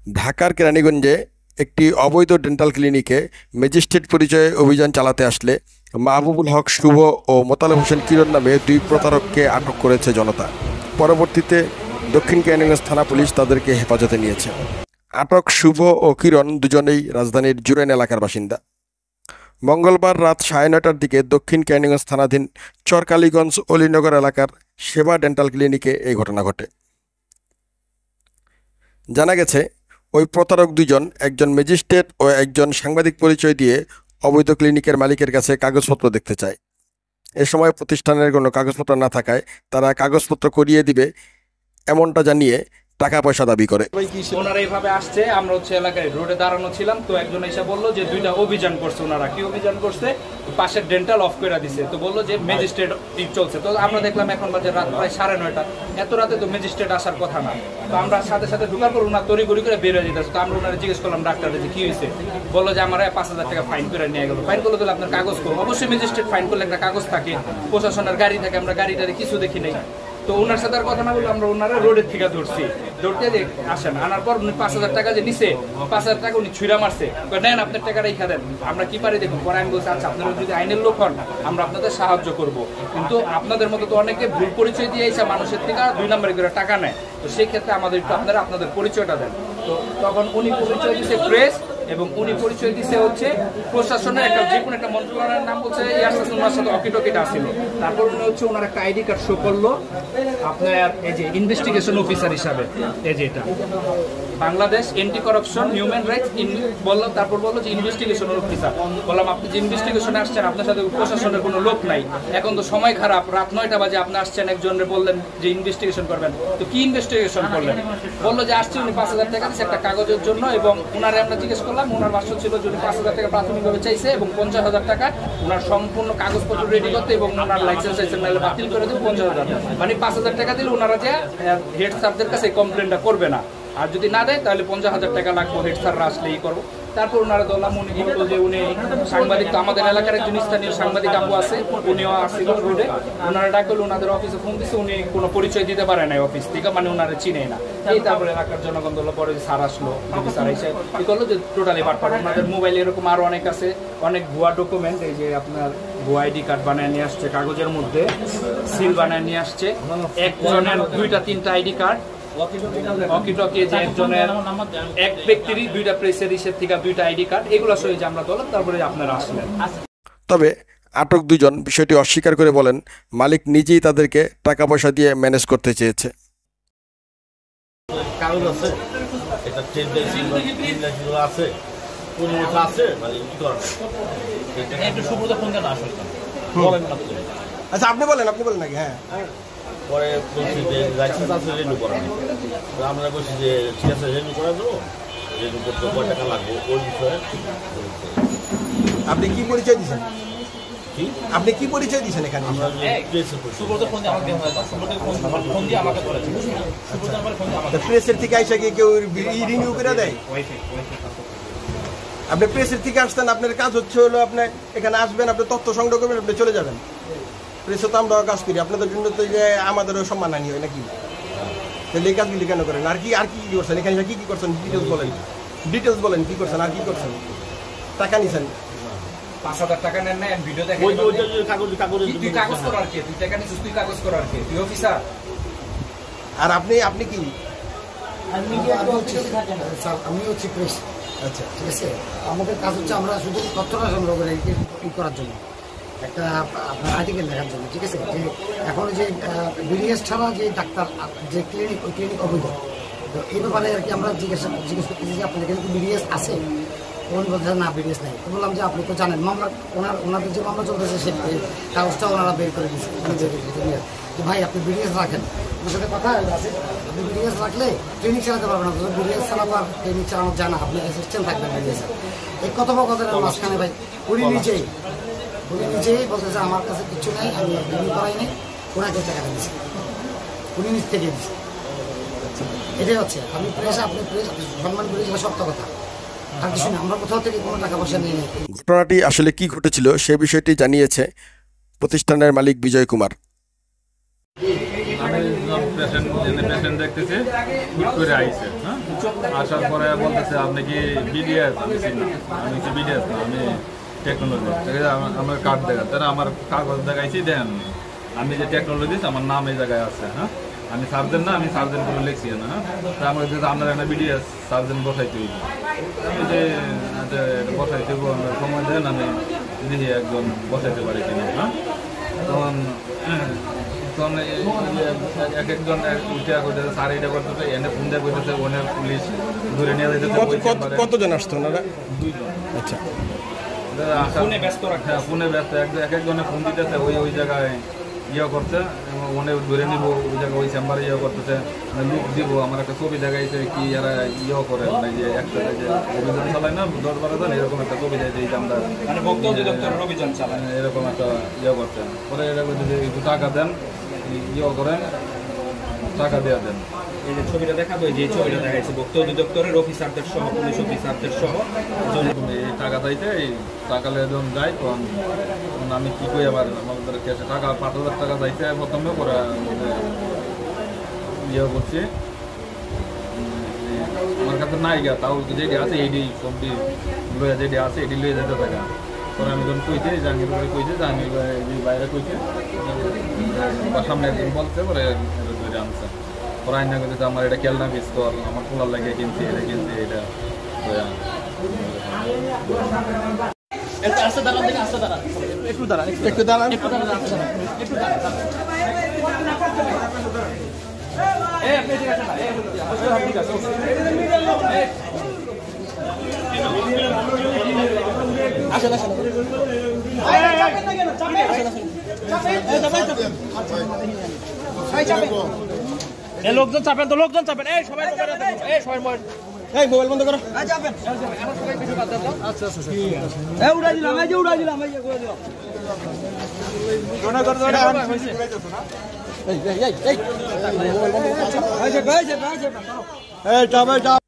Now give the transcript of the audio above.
ঢাকার কেরানীগঞ্জে একটি অবৈধ ডেন্টাল ক্লিনিকে ম্যাজিস্ট্রেট পরিচয়ে অভিযান চালাতে আসলে মাহবুবুল হক শুভ ও মোতালেব হোসেন কিরণ নামে দুই প্রতারককে আটক করেছে জনতা। পরবর্তীতে দক্ষিণ কেরানীগঞ্জ থানা পুলিশ তাদেরকে হেফাজতে নিয়েছে। আটক শুভ ও কিরণ দুজনেই রাজধানীর জুরাইন এলাকার বাসিন্দা। মঙ্গলবার রাত 9:30টার দিকে দক্ষিণ কেরানীগঞ্জ থানাধীন চরকালীগঞ্জ অলিনগর এলাকার সেবা ডেন্টাল ক্লিনিকে এই ঘটনা ঘটে। জানা গেছে, ওই প্রতারক দুজন একজন ম্যাজিস্ট্রেট ও একজন সাংবাদিক পরিচয় দিয়ে অবৈধ ক্লিনিকের মালিকের কাছে কাগজপত্র দেখতে চায়। এ সময় প্রতিষ্ঠানের কোনো কাগজপত্র না থাকায় তারা কাগজপত্র করিয়ে দিবে এমনটা জানিয়ে টাকা পয়সা দাবি করে। ওনারা এইভাবে আসছে, আমরা হচ্ছে এলাকায় রোডে দাঁড়ানো ছিলাম, তো একজন এসে বললো যে দুইটা অভিযান করছে। ওনারা কি অভিযান করছে? পাশের ডেন্টাল অফ করে দিছে, তো বললো যে ম্যাজিস্ট্রেট চলছে। তো আমরা দেখলাম এখন বাজে রাত প্রায় 9:30, এত রাতে তো ম্যাজিস্ট্রেট আসার কথা না। তো আমরা সাথে সাথে ঢুকার পর ওনার তড়িঘড়ি করে বের হয়ে যেতেছে। তো আমরা ওনারা জিজ্ঞেস করলাম ডাক্তারকে যে কি হয়েছে, বললো যে আমার 5,000 টাকা ফাইন করে নিয়ে গেলো। ফাইন করলে তাহলে আপনার কাগজ করবো, অবশ্যই ম্যাজিস্ট্রেট ফাইন করলে একটা কাগজ থাকে, প্রশাসনের গাড়ি থাকে, আমরা গাড়িটারে কিছু দেখি নাই। তো ওনার সাথে আর কথা না বলে আমরা ওনারা রোডের থেকে ধরছি, ধরতে আসেন আনার পর উনি 5,000 টাকা যে নিছে, 5,000 টাকা উনি ছুঁড়া মারছে, নেন আপনার টাকা রেখা দেন, আমরা কি পারি দেখুন। পরে আমি বলছি আচ্ছা আপনারা যদি আইনের লোক হন আমরা আপনাদের সাহায্য করব, কিন্তু আপনাদের মতো তো অনেকে ভুল পরিচয় দিয়ে এসে মানুষের থেকে 2 নম্বরে করে টাকা নেয়, তো সেই ক্ষেত্রে আমাদের একটু আপনারা আপনাদের পরিচয়টা দেন। তো তখন উনি পরিচয় দিচ্ছে প্রেস এবং উনি পরিচয় দিচ্ছে হচ্ছে প্রশাসনের একটা যে কোনো একটা মন্ত্রণালয়ের নাম হচ্ছে ওনার সাথে অকিটকিটা আসছিল। তারপর উনি হচ্ছে ওনার একটা আইডি কার্ড শো করলো আপনার এই যে ইনভেস্টিগেশন অফিসার হিসাবে, এই যে এটা Bangladesh anti corruption human rights বললাম। তারপর বললো যে ইনভেস্টিগেশন অফিসার। বললাম আপনি যে ইনভেস্টিগেশনে আসছেন আপনার সাথে প্রশাসনের কোনো লোক নাই, এখন তো সময় খারাপ, রাত 9টা বাজে আপনি আসছেন, একজনের বললেন যে ইনভেস্টিগেশন করবেন, তো কি ইনভেস্টিগেশন করলেন? বললো যে আসছে উনি 5,000 টাকা দিচ্ছে একটা কাগজের জন্য, এবং ওনারে আমরা জিজ্ঞেস করলাম, ওনার ভাষ্য ছিল যে উনি 5,000 টাকা প্রাথমিকভাবে চাইছে এবং 50,000 টাকা ওনার সম্পূর্ণ কাগজপত্র রেডি করতে এবং ওনার লাইসেন্স নাহলে বাতিল করে দেবে 50,000, মানে 5,000 টাকা দিলে ওনারা যে হেড স্যারদের কাছে কমপ্লেনটা করবে না, আর যদি না দেয় তাহলে 50,000 টাকা লাগবে, হেড স্যাররা আসলেই করবো। তারপর ওনারা ধরলাম, উনি বললো যে উনি সাংবাদিক, তো আমাদের এলাকার একজন স্থানীয় সাংবাদিক আপু আছে, উনিও আসছিল রোডে, ওনারা ডাকলে ওনাদের অফিসে ফোন দিচ্ছে, উনি কোনো পরিচয় দিতে পারে না অফিস থেকে, মানে ওনারা চিনে না। এই তারপরে এলাকার জনগণ ধরলো, পরে স্যার আসলো, স্যার এসে কি করলো যে টোটালি বাটপার, ওনাদের মোবাইল এরকম আরো অনেক আছে, অনেক ভুয়া ডকুমেন্ট, এই যে আপনার ভুয়া আইডি কার্ড বানিয়ে নিয়ে আসছে, কাগজের মধ্যে সিল বানিয়ে নিয়ে আসছে, একজনের 2টা 3টা আইডি কার্ড, অকিটকি যে একজনের এক ব্যক্তিরই 2টা প্রেসের হিসেব থেকে 2টা আইডি কার্ড, এগুলো সহ যে আমরা ধরলাম। তারপরে আপনারা আসলেন। তবে আটক দুজন বিষয়টি অস্বীকার করে বলেন মালিক নিজেই তাদেরকে টাকা পয়সা দিয়ে ম্যানেজ করতে চেয়েছে। আচ্ছা আপনি বলেন নাকি? হ্যাঁ, পরে বলছি যে লাইসেন্স আছে রেনু করানো, আমরা বলছি যে ঠিক আছে রেনু করা দেবো, রেনু করতে কয় টাকা লাগবে ওই বিষয়ে। আপনি কি পরিচয় দিচ্ছেন? আপনি কি পরিচয় দিচ্ছেন এখানে? প্রেসের থেকে আইসা গিয়ে কেউ রিনিউ করে দেয়? আপনি প্রেসের থেকে আসতেন, আপনার কাজ হচ্ছে হলো আপনি এখানে আসবেন, আপনি তথ্য সংগ্রহ করবেন, আপনি চলে যাবেন। প্রেসে তো আমরাও কাজ করি, আপনাদের জন্য তো যে আমাদেরও সম্মানহানি হয় নাকি? তাহলে এই কাজগুলি কেন করেন? আর কি করছেন এখানে? কি করছেন ডিটেলস বলেন কি করছেন, আর কি করছেন? টাকা নিছেন? 5,000 টাকা নেন না, ভিডিও দেখেন, তুই কাগজ করার কে? তুই টাকা নিছিস, তুই কাগজ করার কে? তুই অফিসার? আর আপনি কি? আমি হচ্ছে প্রেস। আচ্ছা ঠিক আছে, আমাদের কাজ হচ্ছে আমরা শুধু তথ্যটা সংগ্রহ করে করার জন্য, একটা আপনার আর্টিকেল লেখার জন্য, ঠিক আছে। যে এখন যে বিডিএস ছাড়া যে ডাক্তার যে ক্লিনিক, ওই ক্লিনিক অবৈধ, তো এই ব্যাপারে আর কি আমরা জিজ্ঞেস করতেছি যে আপনাদের এখানে বিডিএস আছে? উনি বলছে না বিডিএস নেই। তো বললাম যে আপনি তো জানেন মামলা, ওনাদের যে মামলা চলতেছে সেই কাগজটা ওনারা বের করে দিচ্ছে যে ভাই আপনি বিডিএস রাখেন, ওনার সাথে কথা আছে, আপনি বিডিএস রাখলে ক্লিনিক চালাতে পারবেন না, বিডিএস চালাবো আর ক্লিনিক চালানো জানা, আপনি অ্যাসিস্ট্যান্ট থাকবেন বিডিএস। এই কথোপকথনের মাঝখানে ভাই উনি নিজেই বলতেছে আমার কাছে কিছু নেই, আমি রিনিউ করাইনি, ওনাকে টাকা দিচ্ছি, উনি নিজ থেকে দিচ্ছে। এটাই হচ্ছে, আমি প্রেস, আপনি প্রেস, সম্মান করি, যেটা সত্য কথা, আর কিছু না, আমরা কোথাও থেকে কোনো টাকা পয়সা নিয়ে নেই। ঘটনাটি আসলে কি ঘটেছিল সে বিষয়টি জানিয়েছে প্রতিষ্ঠানের মালিক বিজয় কুমার। আমি একজন পেশেন্ট দেখতেছে হুট করে আইছে, হ্যাঁ, আসার পরে বলতেছে আপনি কি বিডিএস? আমি চিনি না, আমি কি বিডিএস না, আমি টেকনোলজি। আমার কার্ড দেখা, তারা আমার কাগজ দেখাইছি, দেন আমি যে টেকনোলজিস্ট আমার নাম এই জায়গায় আছে, হ্যাঁ, আমি সার্জেন না, আমি সার্জেন করে লিখছি না, হ্যাঁ, তা আমার যদি আপনার একটা বিডিএস সার্জেন বসাইতে হইব, আমি যে বসাইতে সময় দেন, আমি দেখি একজন বসাইতে পারি কিনা, হ্যাঁ। তখন এক একজন উঠে করতেছে, স্যার এটা করতেছে, এনে ফোন দিয়ে করতেছে, ওনে পুলিশ ধরে নিয়ে যেতেছে। কতজন আসতো ওনারা? 2 জন। আচ্ছা, ফোনে ব্যস্ত রাখতে, হ্যাঁ, ফোনে ব্যস্ত, এক একজনে ফোন দিতেছে, ওই জায়গায় ইয়ে করছে, মনে ধরে নিব, ওই জায়গায় ওই চেম্বারে ইয়ে করতেছে, লুক দিব, আমার একটা ছবি দেখাইছে কি এরা ইয়ে করে, মানে যে একটা যে অভিযান চালায় না 10-12 জন, এরকম একটা ছবি দেয় যে আমরা মানে ভক্ত অধিদপ্তরের অভিযান চালায়, এরকম একটা ইয়ে করছে। পরে এটা করছে যে একটু টাকা দেন, ইয়ে করেন, টাকা দেওয়া দেন। এই যে ছবিটা দেখাবো, যে ছবিটা দেখাইছে ভক্ত অধিদপ্তরের অফিসারদের সহ, পুলিশ অফিসারদের সহ, এই টাকা চাইতে, এই টাকা যখন যাই তখন আমি কি করি, আবার আমাদের কাছে টাকা 5,000 টাকা চাইতে প্রথমে করে ইয়ে করছি, আমার কাছে নাই গা, তাও যেটি আছে এইটি সবজি লইয়া যেটি আছে এটি লইয়া যেতে টাকা। পরে আমি যখন কইতে জাহাঙ্গীর করে কইতে, জাহাঙ্গীর বাইরে কইতে, বা সামনে একজন বলছে, পরে ধরে আনছে। পরে আইনা করতে আমার এটা খেলনা পিস্তল, আমার পোলার লাগে কিনছি, এটা কিনছি, এটা একটু দাঁড়ান। লোকজন চাপেন তো, লোকজন চাপেন, এই সবাই এই মোবাইল বন্ধ করো। উড়াই দিলাম, এই যে উড়াই দিলাম, এই যে উড়াই দিলাম। এই